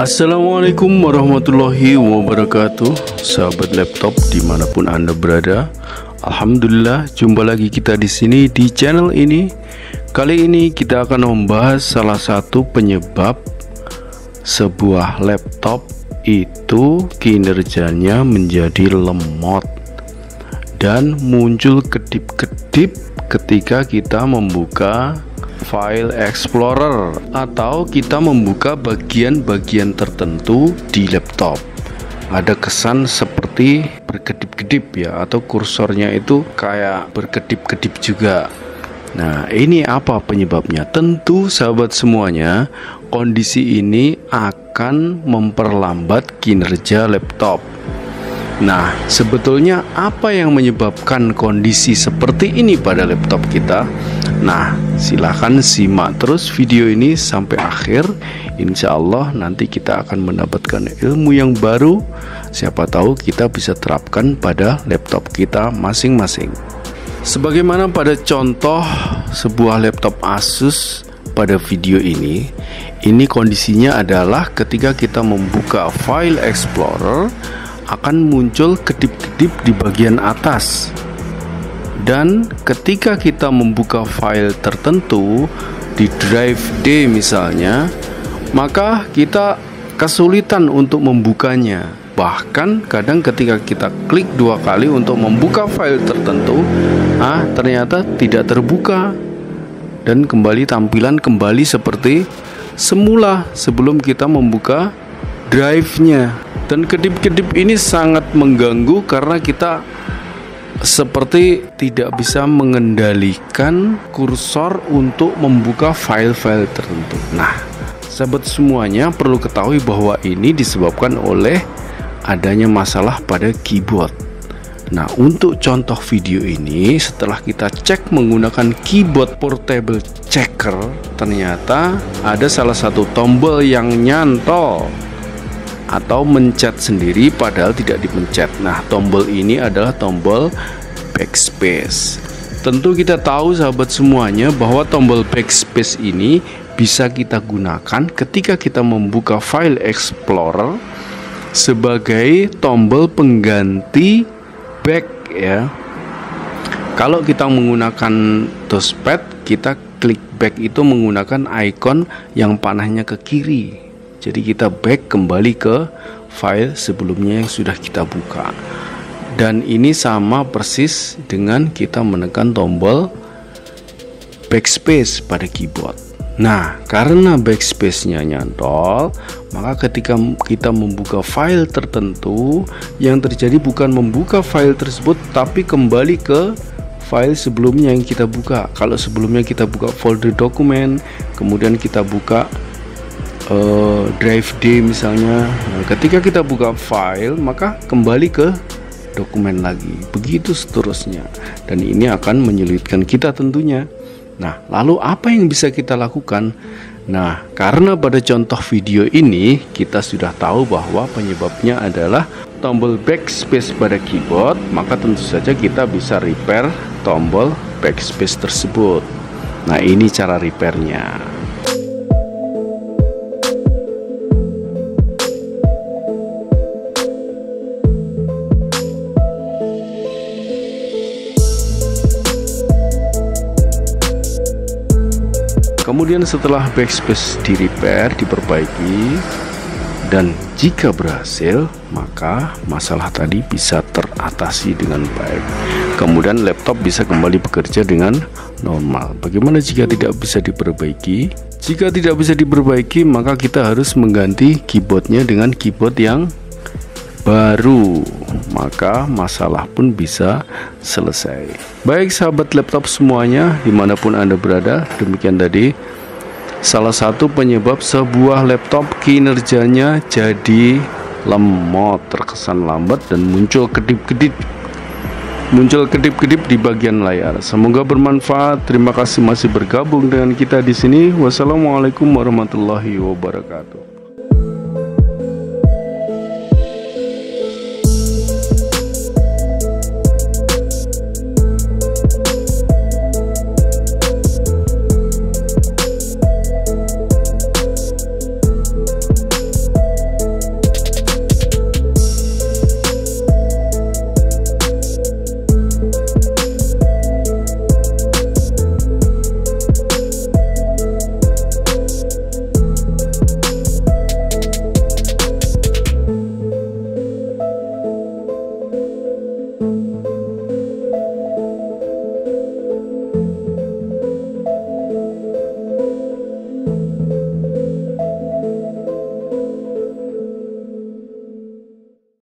Assalamualaikum warahmatullahi wabarakatuh, sahabat laptop dimanapun Anda berada. Alhamdulillah, jumpa lagi kita di sini di channel ini. Kali ini kita akan membahas salah satu penyebab sebuah laptop itu kinerjanya menjadi lemot dan muncul kedip-kedip ketika kita membuka File Explorer atau kita membuka bagian-bagian tertentu di laptop. Ada kesan seperti berkedip-kedip ya, atau kursornya itu kayak berkedip-kedip juga. Nah, ini apa penyebabnya? Tentu sahabat semuanya, kondisi ini akan memperlambat kinerja laptop. Nah, sebetulnya apa yang menyebabkan kondisi seperti ini pada laptop kita? Nah, silahkan simak terus video ini sampai akhir. Insya Allah nanti kita akan mendapatkan ilmu yang baru. Siapa tahu kita bisa terapkan pada laptop kita masing-masing. Sebagaimana pada contoh sebuah laptop Asus pada video ini kondisinya adalah ketika kita membuka File Explorer akan muncul kedip-kedip di bagian atas. Dan ketika kita membuka file tertentu di drive D misalnya, maka kita kesulitan untuk membukanya. Bahkan kadang ketika kita klik 2 kali untuk membuka file tertentu, ternyata tidak terbuka dan tampilan kembali seperti semula sebelum kita membuka drive-nya. Dan kedip-kedip ini sangat mengganggu karena kita seperti tidak bisa mengendalikan kursor untuk membuka file-file tertentu. Nah, sahabat semuanya perlu ketahui bahwa ini disebabkan oleh adanya masalah pada keyboard. Nah, untuk contoh video ini, setelah kita cek menggunakan keyboard portable checker, ternyata ada salah satu tombol yang nyantol atau mencet sendiri padahal tidak dipencet. Nah, tombol ini adalah tombol backspace. Tentu kita tahu sahabat semuanya bahwa tombol backspace ini bisa kita gunakan ketika kita membuka File Explorer sebagai tombol pengganti back ya. Kalau kita menggunakan touchpad, kita klik back itu menggunakan icon yang panahnya ke kiri. Jadi kita back kembali ke file sebelumnya yang sudah kita buka. Dan ini sama persis dengan kita menekan tombol backspace pada keyboard. Nah, karena backspace-nya nyantol, maka ketika kita membuka file tertentu, yang terjadi bukan membuka file tersebut, tapi kembali ke file sebelumnya yang kita buka. Kalau sebelumnya kita buka folder dokumen, kemudian kita buka drive D misalnya, ketika kita buka file maka kembali ke dokumen lagi, begitu seterusnya, dan ini akan menyulitkan kita tentunya. Nah, lalu apa yang bisa kita lakukan? Nah, karena pada contoh video ini kita sudah tahu bahwa penyebabnya adalah tombol backspace pada keyboard, maka tentu saja kita bisa repair tombol backspace tersebut. Nah, ini cara repairnya. Kemudian setelah backspace di repair, diperbaiki, dan jika berhasil, maka masalah tadi bisa teratasi dengan baik. Kemudian laptop bisa kembali bekerja dengan normal. Bagaimana jika tidak bisa diperbaiki? Jika tidak bisa diperbaiki, maka kita harus mengganti keyboardnya dengan keyboard yang baru, maka masalah pun bisa selesai. Baik sahabat laptop semuanya dimanapun Anda berada, demikian tadi salah satu penyebab sebuah laptop kinerjanya jadi lemot, terkesan lambat, dan muncul kedip-kedip di bagian layar. Semoga bermanfaat. Terima kasih masih bergabung dengan kita di sini. Wassalamualaikum warahmatullahi wabarakatuh.